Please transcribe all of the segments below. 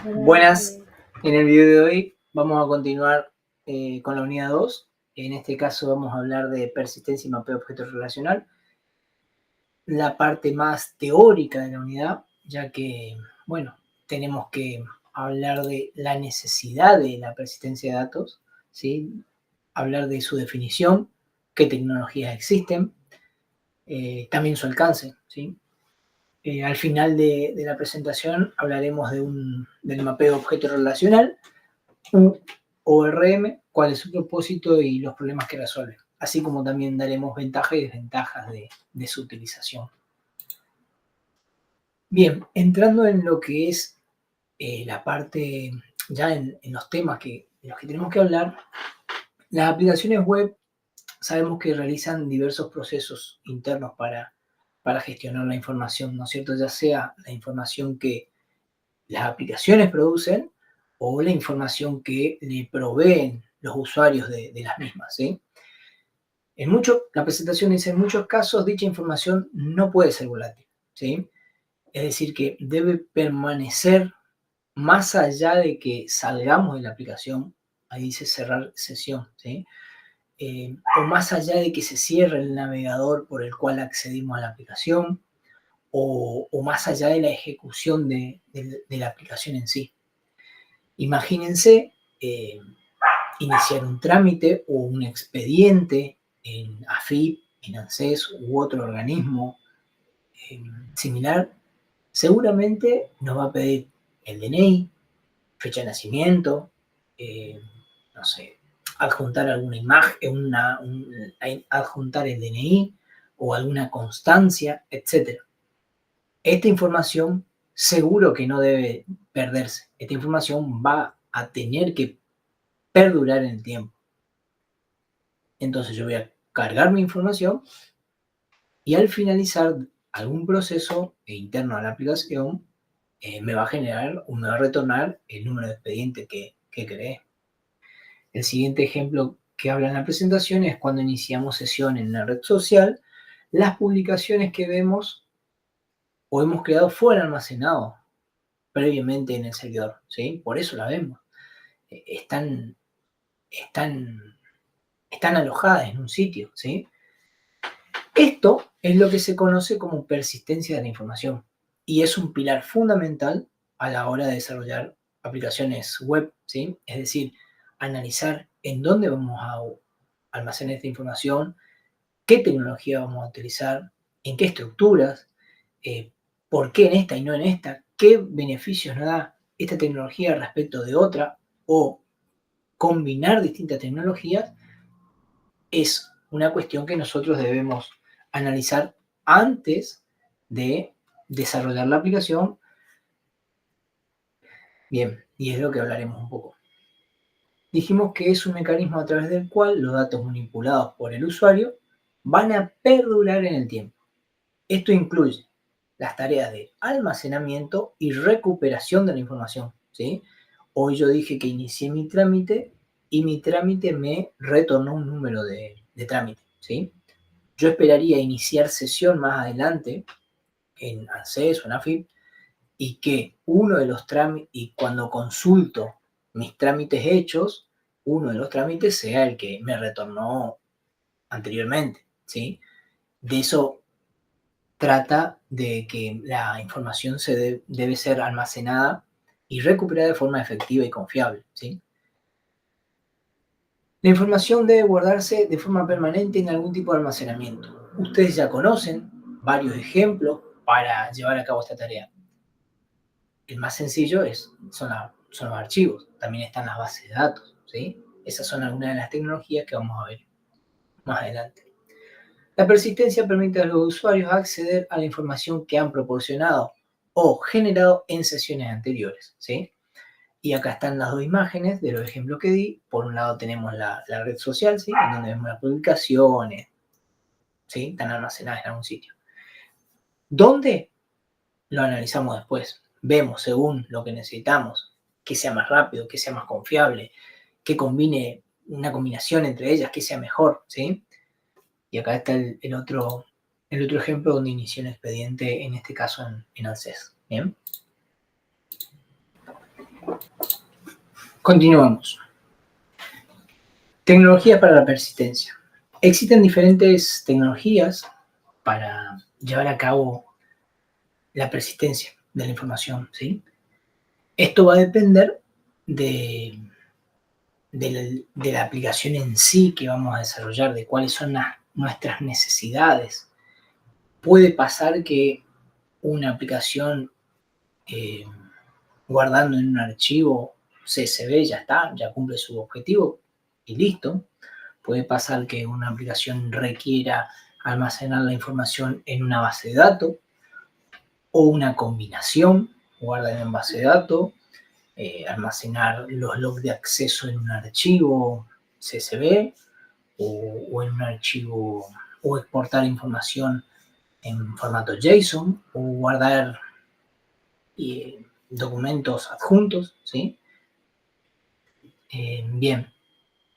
Buenas, en el video de hoy vamos a continuar con la unidad 2. En este caso vamos a hablar de persistencia y mapeo de objetos relacional, la parte más teórica de la unidad, ya que, bueno, tenemos que hablar de la necesidad de la persistencia de datos, ¿sí? Hablar de su definición, qué tecnologías existen, también su alcance, ¿sí? Al final de la presentación hablaremos del mapeo de objeto relacional, un ORM, cuál es su propósito y los problemas que resuelve, así como también daremos ventajas y desventajas de su utilización. Bien, entrando en lo que es la parte, ya en los temas de los que tenemos que hablar, las aplicaciones web sabemos que realizan diversos procesos internos para gestionar la información, ¿no es cierto? Ya sea la información que las aplicaciones producen o la información que le proveen los usuarios de las mismas, ¿sí? La presentación dice, en muchos casos dicha información no puede ser volátil, ¿sí? Es decir, que debe permanecer más allá de que salgamos de la aplicación, ahí dice cerrar sesión, ¿sí? O más allá de que se cierre el navegador por el cual accedimos a la aplicación, o más allá de la ejecución de la aplicación en sí. Imagínense iniciar un trámite o un expediente en AFIP, en ANSES u otro organismo similar, seguramente nos va a pedir el DNI, fecha de nacimiento, no sé, adjuntar alguna imagen, adjuntar el DNI o alguna constancia, etc. Esta información seguro que no debe perderse. Esta información va a tener que perdurar en el tiempo. Entonces yo voy a cargar mi información y al finalizar algún proceso interno a la aplicación, me va a retornar el número de expediente que creé. El siguiente ejemplo que habla en la presentación es cuando iniciamos sesión en una red social, las publicaciones que vemos o hemos creado fueron almacenadas previamente en el servidor, ¿sí? Por eso la vemos. Están alojadas en un sitio, ¿sí? Esto es lo que se conoce como persistencia de la información y es un pilar fundamental a la hora de desarrollar aplicaciones web, ¿sí? Es decir, analizar en dónde vamos a almacenar esta información, qué tecnología vamos a utilizar, en qué estructuras, por qué en esta y no en esta, qué beneficios nos da esta tecnología respecto de otra o combinar distintas tecnologías, es una cuestión que nosotros debemos analizar antes de desarrollar la aplicación. Bien, y es lo que hablaremos un poco. Dijimos que es un mecanismo a través del cual los datos manipulados por el usuario van a perdurar en el tiempo. Esto incluye las tareas de almacenamiento y recuperación de la información, ¿sí? Hoy yo dije que inicié mi trámite y mi trámite me retornó un número de trámite, ¿sí? Yo esperaría iniciar sesión más adelante en ANSES o en AFIP y que uno de los trámites, y cuando consulto mis trámites hechos, uno de los trámites sea el que me retornó anteriormente, ¿sí? De eso trata de que la información debe ser almacenada y recuperada de forma efectiva y confiable, ¿sí? La información debe guardarse de forma permanente en algún tipo de almacenamiento. Ustedes ya conocen varios ejemplos para llevar a cabo esta tarea. El más sencillo son los archivos. También están las bases de datos, ¿sí? Esas son algunas de las tecnologías que vamos a ver más adelante. La persistencia permite a los usuarios acceder a la información que han proporcionado o generado en sesiones anteriores, ¿sí? Y acá están las dos imágenes de los ejemplos que di. Por un lado tenemos la red social, ¿sí? En donde vemos las publicaciones, ¿sí? Están almacenadas en algún sitio. ¿Dónde? Lo analizamos después. Vemos según lo que necesitamos, que sea más rápido, que sea más confiable, que combine una combinación entre ellas, que sea mejor, ¿sí? Y acá está el otro ejemplo donde inicié un expediente, en este caso en ANSES. ¿Bien? Continuamos. Tecnologías para la persistencia. Existen diferentes tecnologías para llevar a cabo la persistencia de la información, ¿sí? Esto va a depender de la aplicación en sí que vamos a desarrollar, de cuáles son nuestras necesidades. Puede pasar que una aplicación eh, guardando en un archivo CSV ya está, ya cumple su objetivo y listo. Puede pasar que una aplicación requiera almacenar la información en una base de datos o una combinación, guardar en base de datos, almacenar los logs de acceso en un archivo CSV o en un archivo o exportar información en formato JSON o guardar documentos adjuntos, ¿sí? Bien,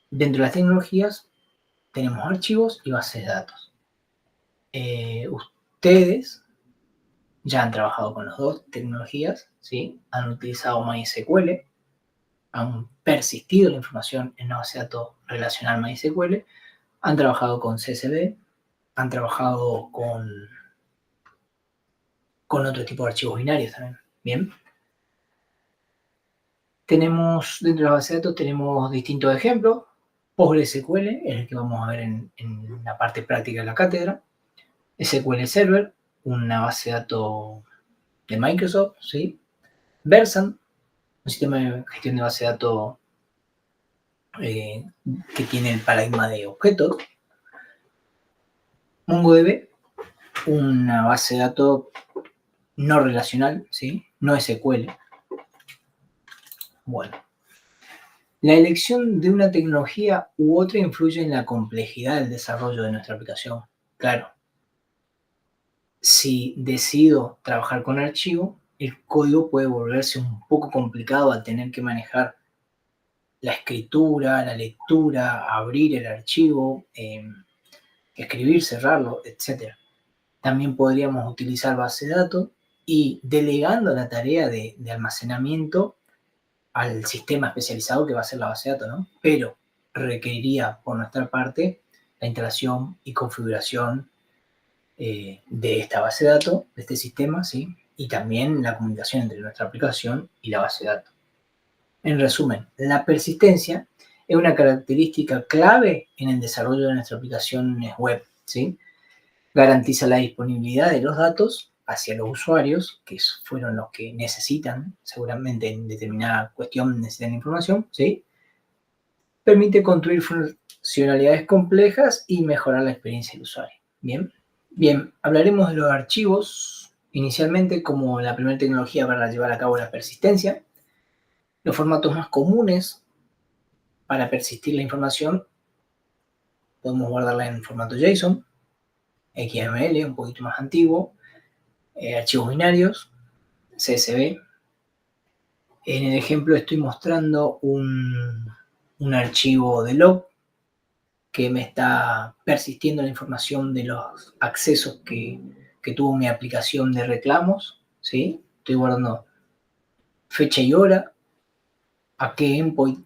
dentro de las tecnologías tenemos archivos y bases de datos. Ustedes ya han trabajado con las dos tecnologías, ¿sí? Han utilizado MySQL, han persistido la información en una base de datos relacional MySQL, han trabajado con CSV, han trabajado con otro tipo de archivos binarios también. Bien. Tenemos, dentro de la base de datos, tenemos distintos ejemplos. PostgreSQL es el que vamos a ver en la parte práctica de la cátedra. SQL Server, una base de datos de Microsoft, ¿sí? Versant, un sistema de gestión de base de datos que tiene el paradigma de objetos. MongoDB, una base de datos no relacional, ¿sí? No SQL. Bueno, la elección de una tecnología u otra influye en la complejidad del desarrollo de nuestra aplicación. Claro, si decido trabajar con archivo, el código puede volverse un poco complicado al tener que manejar la escritura, la lectura, abrir el archivo, escribir, cerrarlo, etc. También podríamos utilizar base de datos y delegando la tarea de almacenamiento al sistema especializado que va a ser la base de datos, ¿no? Pero requeriría por nuestra parte la instalación y configuración de esta base de datos, de este sistema, ¿sí? Y también la comunicación entre nuestra aplicación y la base de datos. En resumen, la persistencia es una característica clave en el desarrollo de nuestra aplicación web, ¿sí? Garantiza la disponibilidad de los datos hacia los usuarios, que fueron los que necesitan, seguramente en determinada cuestión necesitan información, ¿sí? Permite construir funcionalidades complejas y mejorar la experiencia del usuario. Bien, bien, hablaremos de los archivos inicialmente como la primera tecnología para llevar a cabo la persistencia. Los formatos más comunes para persistir la información, podemos guardarla en formato JSON, XML, un poquito más antiguo, archivos binarios, CSV. En el ejemplo estoy mostrando un archivo de log que me está persistiendo la información de los accesos que tuvo mi aplicación de reclamos, ¿sí? Estoy guardando fecha y hora, a qué endpoint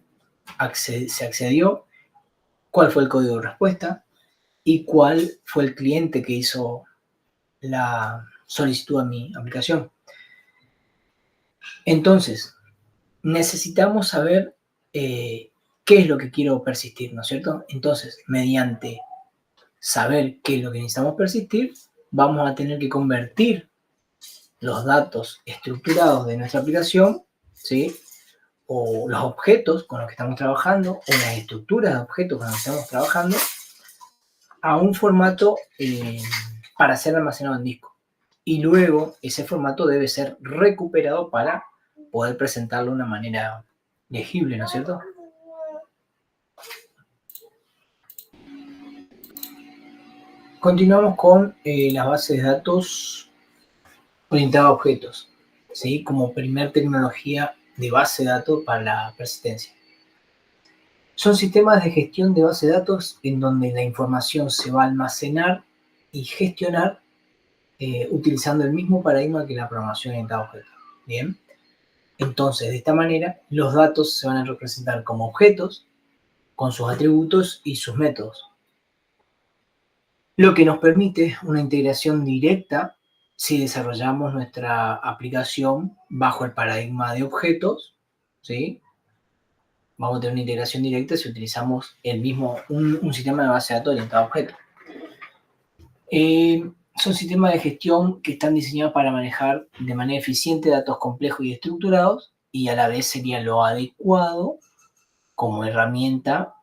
se accedió, cuál fue el código de respuesta y cuál fue el cliente que hizo la solicitud a mi aplicación. Entonces, necesitamos saber qué es lo que quiero persistir, ¿no es cierto? Entonces, mediante saber qué es lo que necesitamos persistir, vamos a tener que convertir los datos estructurados de nuestra aplicación, ¿sí? O los objetos con los que estamos trabajando, o las estructuras de objetos con los que estamos trabajando, a un formato para ser almacenado en disco. Y luego ese formato debe ser recuperado para poder presentarlo de una manera legible, ¿no es cierto? Continuamos con las bases de datos orientadas a objetos, ¿sí? Como primer tecnología de base de datos para la persistencia. Son sistemas de gestión de base de datos en donde la información se va a almacenar y gestionar utilizando el mismo paradigma que la programación orientada a objetos. Bien. Entonces, de esta manera, los datos se van a representar como objetos, con sus atributos y sus métodos, lo que nos permite una integración directa si desarrollamos nuestra aplicación bajo el paradigma de objetos, ¿sí? Vamos a tener una integración directa si utilizamos un sistema de base de datos orientado a objetos. Son sistemas de gestión que están diseñados para manejar de manera eficiente datos complejos y estructurados, y a la vez sería lo adecuado como herramienta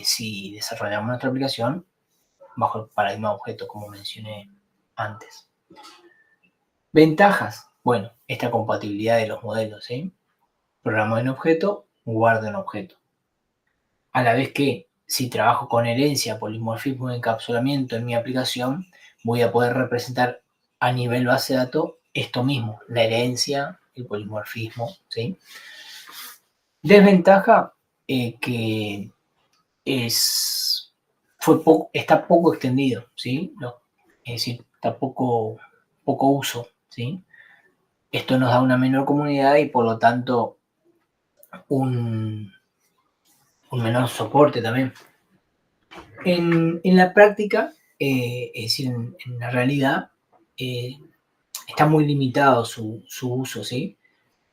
si desarrollamos nuestra aplicación bajo el paradigma de objetos, como mencioné antes. Ventajas. Bueno, esta compatibilidad de los modelos, ¿sí? Programo en objeto, guardo en objeto. A la vez que si trabajo con herencia, polimorfismo y encapsulamiento en mi aplicación, voy a poder representar a nivel base de datos esto mismo, la herencia, el polimorfismo, ¿sí? Desventaja que está poco extendido, ¿sí? Es decir, está poco uso, ¿sí? Esto nos da una menor comunidad y por lo tanto un menor soporte también. En la práctica, es decir, en la realidad, está muy limitado su uso, ¿sí?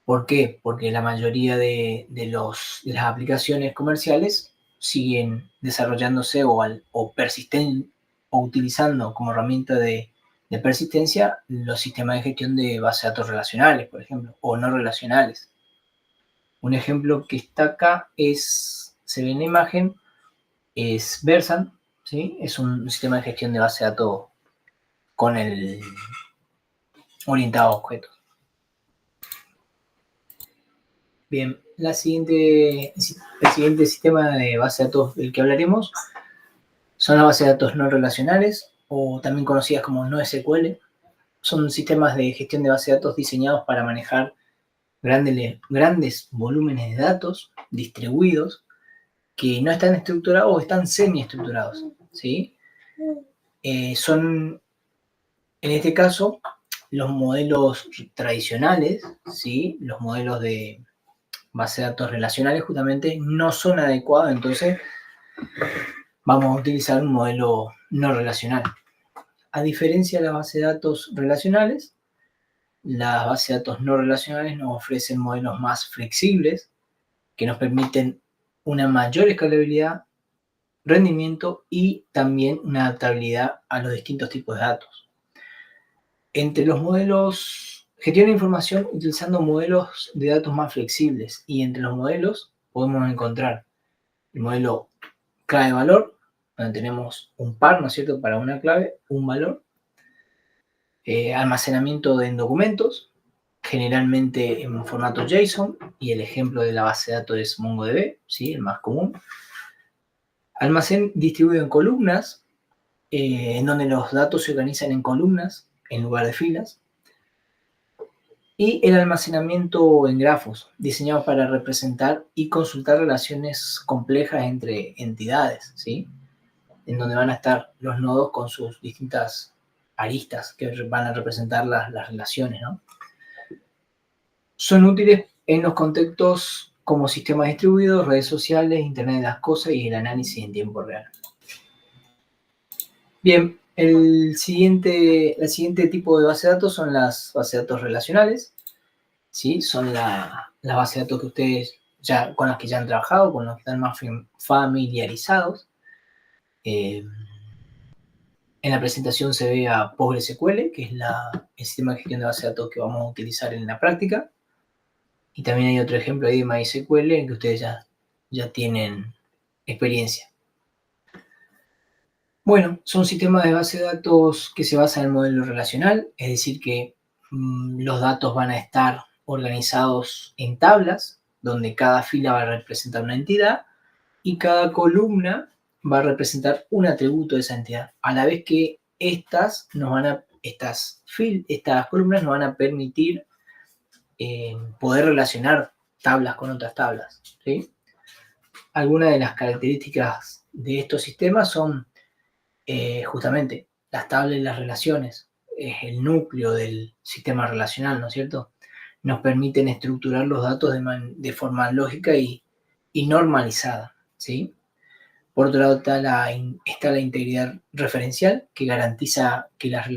¿Por qué? Porque la mayoría de las aplicaciones comerciales siguen desarrollándose o utilizando como herramienta de persistencia los sistemas de gestión de base de datos relacionales, por ejemplo, o no relacionales. Un ejemplo que está acá se ve en la imagen, es Versant, ¿sí? Es un sistema de gestión de base de datos con el orientado a objetos. Bien, el siguiente sistema de base de datos del que hablaremos son las bases de datos no relacionales, o también conocidas como NoSQL. Son sistemas de gestión de base de datos diseñados para manejar grandes volúmenes de datos distribuidos que no están estructurados o están semiestructurados, ¿sí? Son, en este caso, los modelos tradicionales, ¿sí? Los modelos de base de datos relacionales justamente no son adecuados, entonces vamos a utilizar un modelo no relacional. A diferencia de las bases de datos relacionales, las bases de datos no relacionales nos ofrecen modelos más flexibles que nos permiten una mayor escalabilidad, rendimiento y también una adaptabilidad a los distintos tipos de datos. Entre los modelos, gestiona información utilizando modelos de datos más flexibles, y entre los modelos podemos encontrar el modelo clave-valor, donde tenemos un par, ¿no es cierto?, para una clave, un valor. Almacenamiento en documentos, generalmente en formato JSON, y el ejemplo de la base de datos es MongoDB, ¿sí?, el más común. Almacén distribuido en columnas, en donde los datos se organizan en columnas en lugar de filas. Y el almacenamiento en grafos, diseñado para representar y consultar relaciones complejas entre entidades, ¿sí?, en donde van a estar los nodos con sus distintas aristas que van a representar las relaciones, ¿no? Son útiles en los contextos como sistemas distribuidos, redes sociales, Internet de las cosas y el análisis en tiempo real. Bien, el siguiente tipo de base de datos son las bases de datos relacionales, ¿sí? Son las bases de datos que ustedes con las que ya han trabajado, con las que están más familiarizados. En la presentación se ve a PostgreSQL, que es el sistema de gestión de base de datos que vamos a utilizar en la práctica. Y también hay otro ejemplo ahí de MySQL en que ustedes ya tienen experiencia. Bueno, son sistemas de base de datos que se basan en el modelo relacional, es decir que los datos van a estar organizados en tablas, donde cada fila va a representar una entidad y cada columna va a representar un atributo de esa entidad, a la vez que estas columnas nos van a permitir poder relacionar tablas con otras tablas, ¿sí? Algunas de las características de estos sistemas son justamente las tablas y las relaciones. Es el núcleo del sistema relacional, ¿no es cierto? nos permiten estructurar los datos de forma lógica y normalizada, ¿sí? Por otro lado está la integridad referencial, que garantiza que las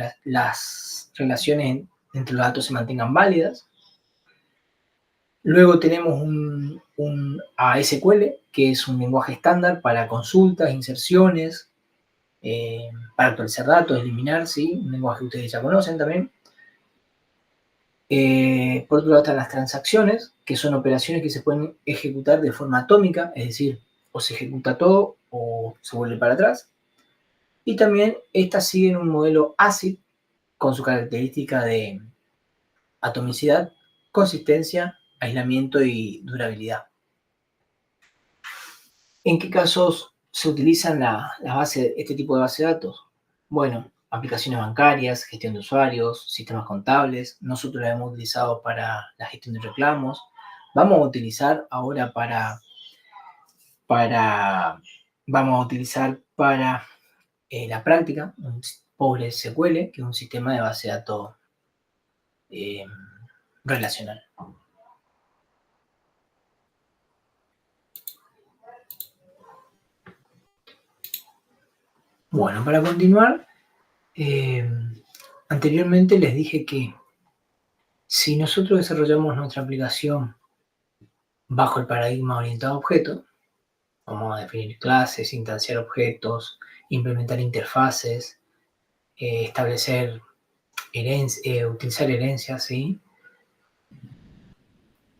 relaciones entre los datos se mantengan válidas. Luego tenemos un ASQL, que es un lenguaje estándar para consultas, inserciones, para actualizar datos, eliminar, ¿sí? Un lenguaje que ustedes ya conocen también. Por otro lado están las transacciones, que son operaciones que se pueden ejecutar de forma atómica, es decir, o se ejecuta todo o se vuelve para atrás. Y también estas siguen un modelo ACID con su característica de atomicidad, consistencia, aislamiento y durabilidad. ¿En qué casos se utilizan este tipo de base de datos? Bueno, aplicaciones bancarias, gestión de usuarios, sistemas contables. Nosotros la hemos utilizado para la gestión de reclamos. Vamos a utilizar ahora vamos a utilizar para la práctica un PostgreSQL, que es un sistema de base de datos relacional. Bueno, para continuar, anteriormente les dije que si nosotros desarrollamos nuestra aplicación bajo el paradigma orientado a objetos, vamos a definir clases, instanciar objetos, implementar interfaces, establecer utilizar herencias, ¿sí?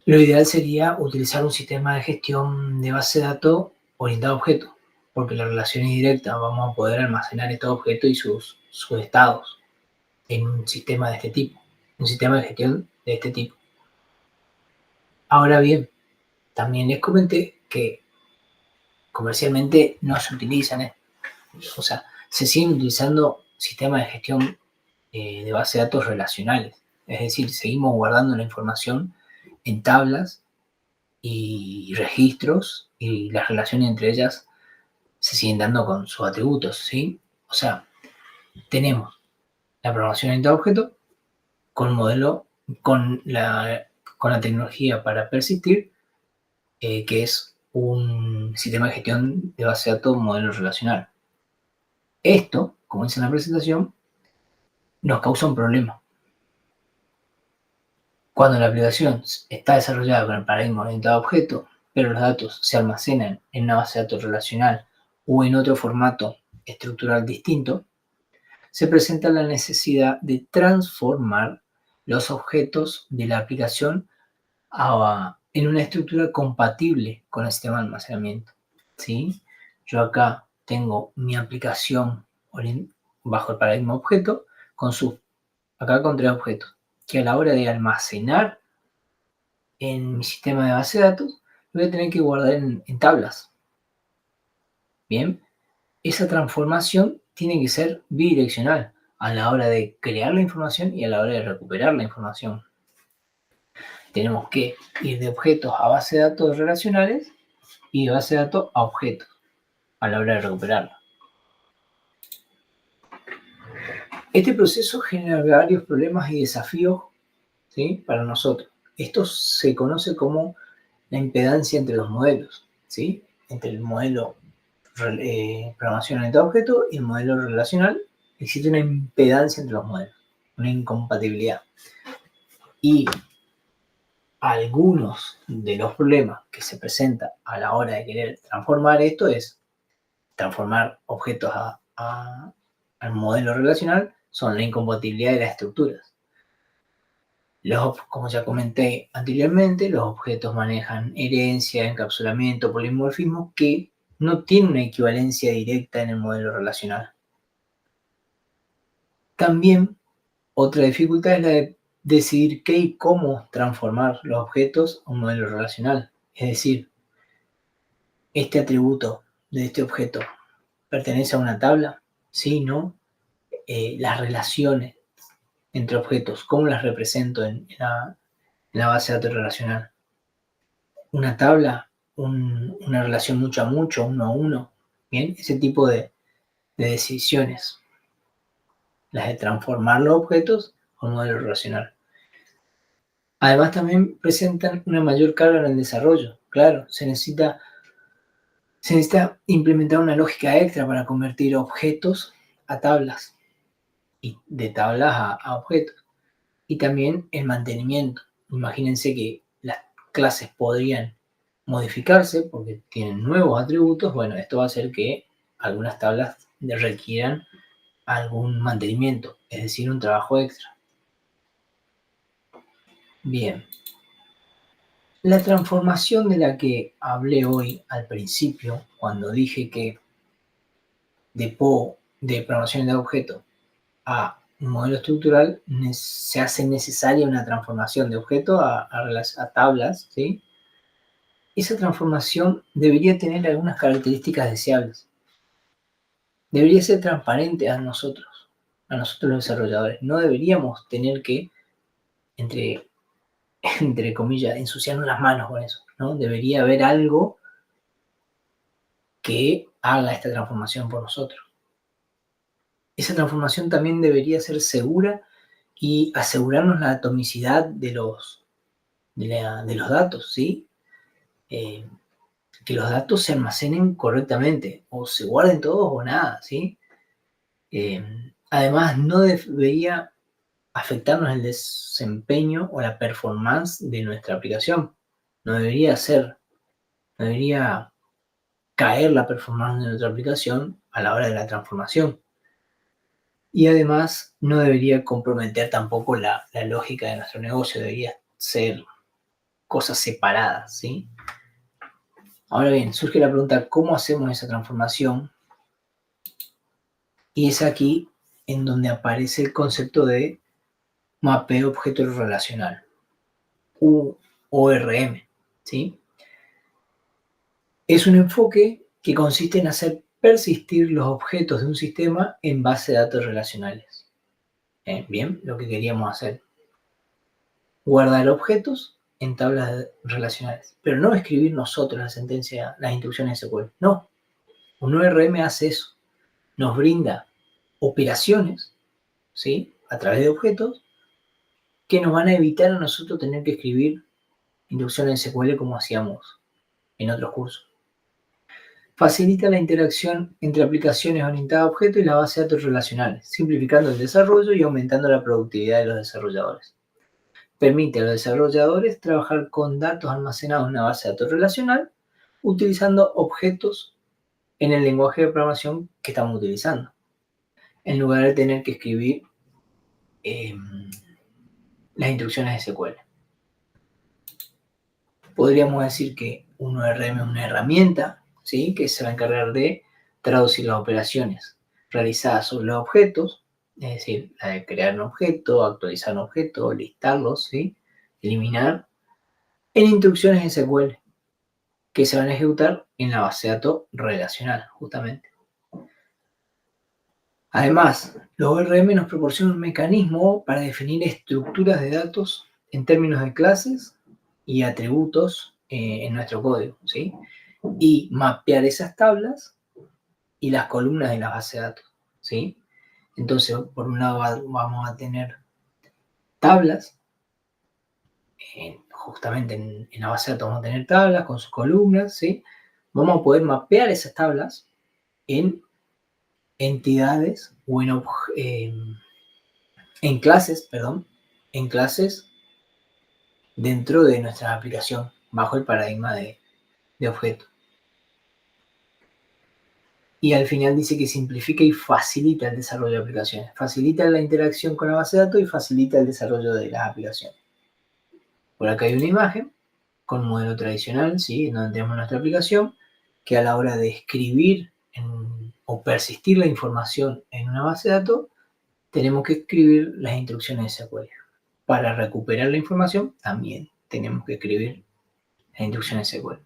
Lo ideal sería utilizar un sistema de gestión de base de datos orientado a objetos, porque la relación es directa, vamos a poder almacenar estos objetos y sus estados en un sistema de este tipo, un sistema de gestión de este tipo. Ahora bien, también les comenté que comercialmente no se utilizan, o sea, se siguen utilizando sistemas de gestión de base de datos relacionales, es decir, seguimos guardando la información en tablas y registros y las relaciones entre ellas se siguen dando con sus atributos, ¿sí? O sea, tenemos la programación orientada a objeto con modelo, con la tecnología para persistir, que es un sistema de gestión de base de datos modelo relacional. Esto, como dice en la presentación, nos causa un problema. Cuando la aplicación está desarrollada con el paradigma orientado a objeto, pero los datos se almacenan en una base de datos relacional o en otro formato estructural distinto, se presenta la necesidad de transformar los objetos de la aplicación en una estructura compatible con el sistema de almacenamiento, ¿sí? Yo acá tengo mi aplicación bajo el paradigma objeto acá con 3 objetos, que a la hora de almacenar en mi sistema de base de datos, lo voy a tener que guardar en tablas. Bien, esa transformación tiene que ser bidireccional a la hora de crear la información y a la hora de recuperar la información. Tenemos que ir de objetos a base de datos relacionales y de base de datos a objetos a la hora de recuperarla. Este proceso genera varios problemas y desafíos, ¿sí?, para nosotros. Esto se conoce como la impedancia entre los modelos, ¿sí? Entre el modelo programación orientada a objeto y el modelo relacional, existe una impedancia entre los modelos, una incompatibilidad. Y algunos de los problemas que se presentan a la hora de querer transformar esto es transformar objetos al modelo relacional, son la incompatibilidad de las estructuras. Como ya comenté anteriormente, los objetos manejan herencia, encapsulamiento, polimorfismo, que no tienen una equivalencia directa en el modelo relacional. También otra dificultad es la de decidir qué y cómo transformar los objetos a un modelo relacional. Es decir, este atributo de este objeto pertenece a una tabla, sí, no. Las relaciones entre objetos, ¿cómo las represento en la base de datos relacional? Una tabla, una relación mucho a mucho, uno a uno. Bien, ese tipo de decisiones, las de transformar los objetos a un modelo relacional. Además, también presentan una mayor carga en el desarrollo. Claro, se necesita implementar una lógica extra para convertir objetos a tablas y de tablas a objetos. Y también el mantenimiento. Imagínense que las clases podrían modificarse porque tienen nuevos atributos. Bueno, esto va a hacer que algunas tablas requieran algún mantenimiento, es decir, un trabajo extra. Bien, la transformación de la que hablé hoy al principio, cuando dije que de programación de objeto a un modelo estructural, se hace necesaria una transformación de objeto a tablas, ¿sí? Esa transformación debería tener algunas características deseables. Debería ser transparente a nosotros los desarrolladores. No deberíamos tener que, entre comillas, ensuciarnos las manos con eso, ¿no? Debería haber algo que haga esta transformación por nosotros. Esa transformación también debería ser segura y asegurarnos la atomicidad de los datos, ¿sí? Que los datos se almacenen correctamente, o se guarden todos o nada, ¿sí? Además, no debería afectarnos el desempeño o la performance de nuestra aplicación. No debería caer la performance de nuestra aplicación a la hora de la transformación. Y además no debería comprometer tampoco la lógica de nuestro negocio, debería ser cosas separadas, ¿sí? Ahora bien, surge la pregunta, ¿cómo hacemos esa transformación? Y es aquí en donde aparece el concepto de mapeo objeto relacional, ORM, ¿sí? Es un enfoque que consiste en hacer persistir los objetos de un sistema en base de datos relacionales. Bien, lo que queríamos hacer. Guardar objetos en tablas relacionales, pero no escribir nosotros las instrucciones SQL. No, un ORM hace eso. Nos brinda operaciones, ¿sí? A través de objetos que nos van a evitar a nosotros tener que escribir instrucciones SQL como hacíamos en otros cursos. Facilita la interacción entre aplicaciones orientadas a objetos y la base de datos relacionales, simplificando el desarrollo y aumentando la productividad de los desarrolladores. Permite a los desarrolladores trabajar con datos almacenados en una base de datos relacional utilizando objetos en el lenguaje de programación que estamos utilizando, en lugar de tener que escribir las instrucciones de SQL. Podríamos decir que un ORM es una herramienta, ¿sí? Que se va a encargar de traducir las operaciones realizadas sobre los objetos, es decir, la de crear un objeto, actualizar un objeto, listarlos, ¿sí? Eliminar, en instrucciones SQL que se van a ejecutar en la base de datos relacional, justamente. Además, los ORM nos proporcionan un mecanismo para definir estructuras de datos en términos de clases y atributos en nuestro código, ¿sí? Y mapear esas tablas y las columnas de la base de datos, ¿sí? Entonces, por un lado vamos a tener tablas, justamente en la base de datos vamos a tener tablas con sus columnas, ¿sí? Vamos a poder mapear esas tablas en entidades o en clases, dentro de nuestra aplicación, bajo el paradigma de objeto. Y al final dice que simplifica y facilita el desarrollo de aplicaciones. Facilita la interacción con la base de datos y facilita el desarrollo de las aplicaciones. Por acá hay una imagen con un modelo tradicional, ¿sí? En donde tenemos nuestra aplicación, que a la hora de escribir o persistir la información en una base de datos, tenemos que escribir las instrucciones de SQL. Para recuperar la información, también tenemos que escribir las instrucciones SQL.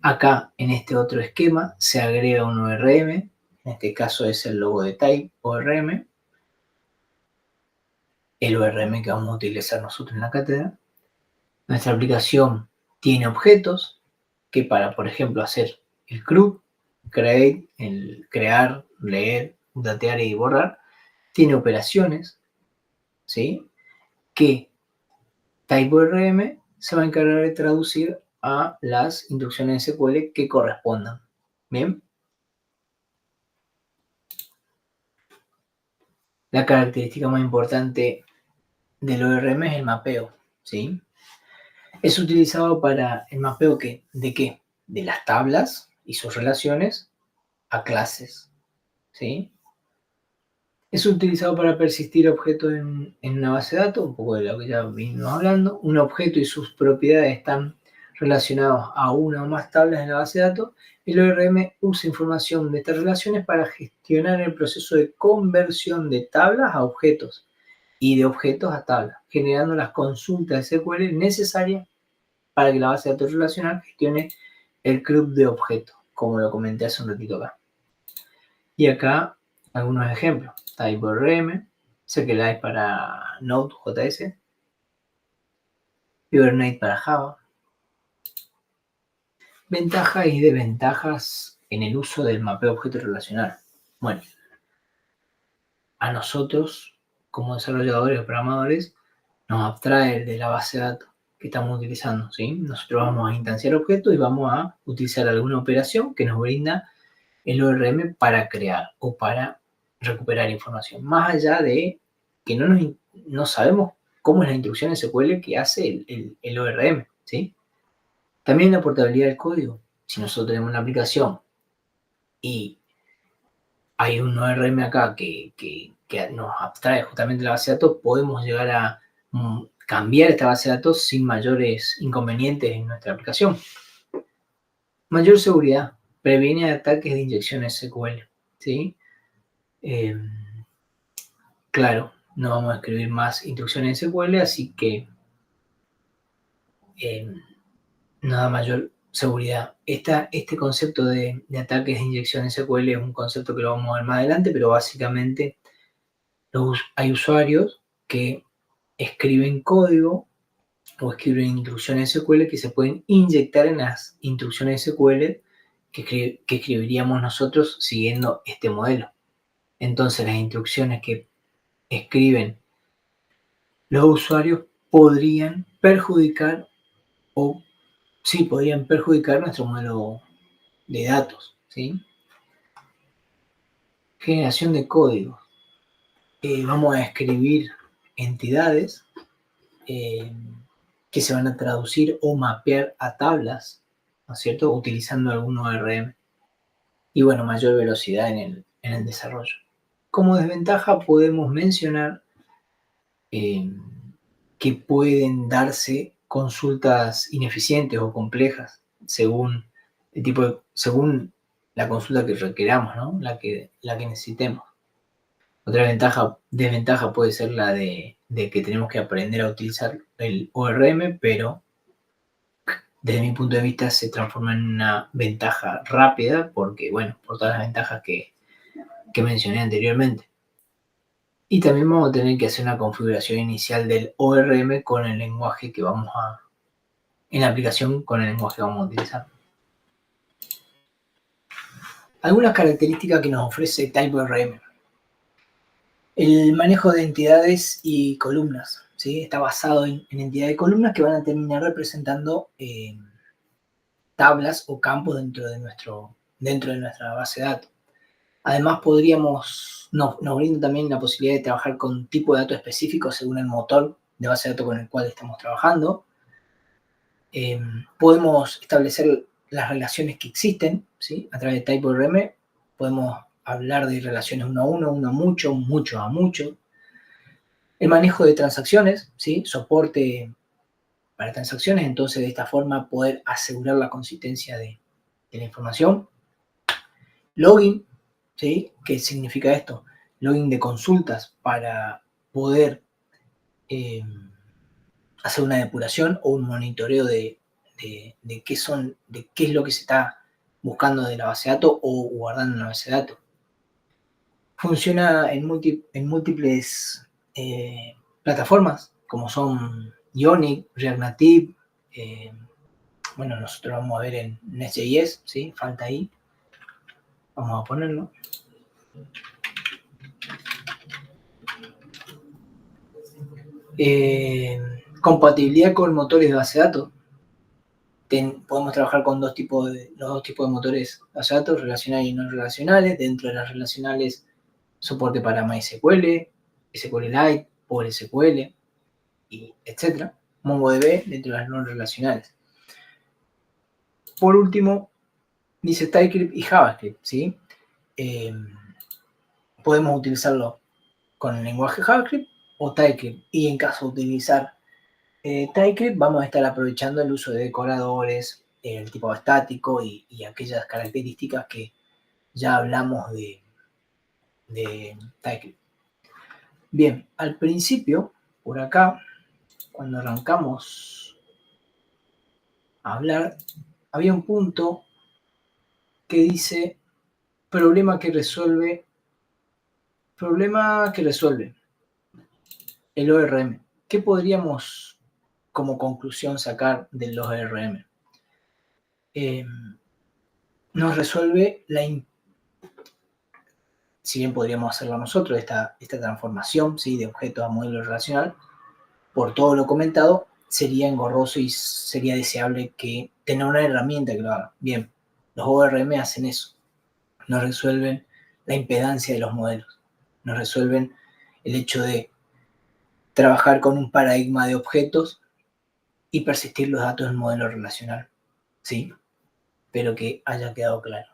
Acá, en este otro esquema, se agrega un ORM, en este caso es el logo de Type ORM, el ORM que vamos a utilizar nosotros en la cátedra. Nuestra aplicación tiene objetos que para, por ejemplo, hacer el CRUD, el crear, leer, datear y borrar, tiene operaciones, ¿sí? Que TypeORM se va a encargar de traducir a las instrucciones SQL que correspondan. Bien. La característica más importante del ORM es el mapeo, ¿sí? Es utilizado para el mapeo ¿de qué? De las tablas y sus relaciones a clases, ¿sí? Es utilizado para persistir objetos en una base de datos, un poco de lo que ya vinimos hablando. Un objeto y sus propiedades están relacionados a una o más tablas en la base de datos. El ORM usa información de estas relaciones para gestionar el proceso de conversión de tablas a objetos y de objetos a tablas, generando las consultas SQL necesarias para que la base de datos relacional gestione el club de objetos, como lo comenté hace un ratito acá. Y acá algunos ejemplos. TypeORM, SQLite para Node.js, Hibernate para Java. Ventajas y desventajas en el uso del mapeo objeto relacional. Bueno, a nosotros, como desarrolladores o programadores, nos abstrae de la base de datos que estamos utilizando, ¿sí? Nosotros vamos a instanciar objetos y vamos a utilizar alguna operación que nos brinda el ORM para crear o para recuperar información. Más allá de que no sabemos cómo es la instrucción SQL que hace el ORM, ¿sí? También la portabilidad del código. Si nosotros tenemos una aplicación y hay un ORM acá que nos abstrae justamente la base de datos, podemos llegar a cambiar esta base de datos sin mayores inconvenientes en nuestra aplicación. Mayor seguridad. Previene ataques de inyección SQL, ¿sí? Claro, no vamos a escribir más instrucciones en SQL, así que nada mayor seguridad. Este concepto de ataques de inyección en SQL es un concepto que lo vamos a ver más adelante, pero básicamente hay usuarios que escriben código o escriben instrucciones SQL que se pueden inyectar en las instrucciones SQL que escribiríamos nosotros siguiendo este modelo. Entonces las instrucciones que escriben los usuarios podrían perjudicar nuestro modelo de datos, ¿sí? Generación de código. Vamos a escribir entidades que se van a traducir o mapear a tablas, ¿no es cierto? Utilizando algún ORM. Y bueno, mayor velocidad en el desarrollo. Como desventaja podemos mencionar que pueden darse consultas ineficientes o complejas según según la consulta que requeramos, ¿no? La que necesitemos. Otra desventaja puede ser la de que tenemos que aprender a utilizar el ORM, pero desde mi punto de vista se transforma en una ventaja rápida porque, bueno, por todas las ventajas que mencioné anteriormente. Y también vamos a tener que hacer una configuración inicial del ORM con el lenguaje que en la aplicación con el lenguaje que vamos a utilizar. Algunas características que nos ofrece TypeORM. El manejo de entidades y columnas, ¿sí? Está basado en entidades y columnas que van a terminar representando tablas o campos dentro de nuestra base de datos. Además, nos brinda también la posibilidad de trabajar con tipo de datos específicos según el motor de base de datos con el cual estamos trabajando. Podemos establecer las relaciones que existen, ¿sí? A través de TypeORM podemos hablar de relaciones uno a uno, uno a mucho, mucho a mucho. El manejo de transacciones, ¿sí? Soporte para transacciones, entonces de esta forma poder asegurar la consistencia de la información. Login, ¿sí? ¿Qué significa esto? Login de consultas para poder hacer una depuración o un monitoreo de qué es lo que se está buscando de la base de datos o guardando en la base de datos. Funciona en múltiples plataformas como son Ionic, React Native, bueno, nosotros vamos a ver en Nest.js, ¿sí? Falta ahí. Vamos a ponerlo. Compatibilidad con motores de base de datos. Podemos trabajar con los dos tipos de motores de base de datos, relacionales y no relacionales. Dentro de las relacionales, soporte para MySQL, SQLite, PostgreSQL, y etc. MongoDB dentro de las no relacionales. Por último, dice TypeScript y JavaScript, ¿sí? Podemos utilizarlo con el lenguaje JavaScript o TypeScript. Y en caso de utilizar TypeScript, vamos a estar aprovechando el uso de decoradores, el tipo estático y aquellas características que ya hablamos de TypeScript. Bien, al principio, por acá, cuando arrancamos a hablar, había un punto que dice problema que resuelve el ORM. ¿Qué podríamos como conclusión sacar de los ORM? Nos resuelve si bien podríamos hacerlo nosotros, esta transformación, ¿sí?, de objetos a modelo relacional, por todo lo comentado, sería engorroso y sería deseable que tener una herramienta que lo haga. Bien, los ORM hacen eso. Nos resuelven la impedancia de los modelos. Nos resuelven el hecho de trabajar con un paradigma de objetos y persistir los datos en modelo relacional. ¿Sí? Espero que haya quedado claro.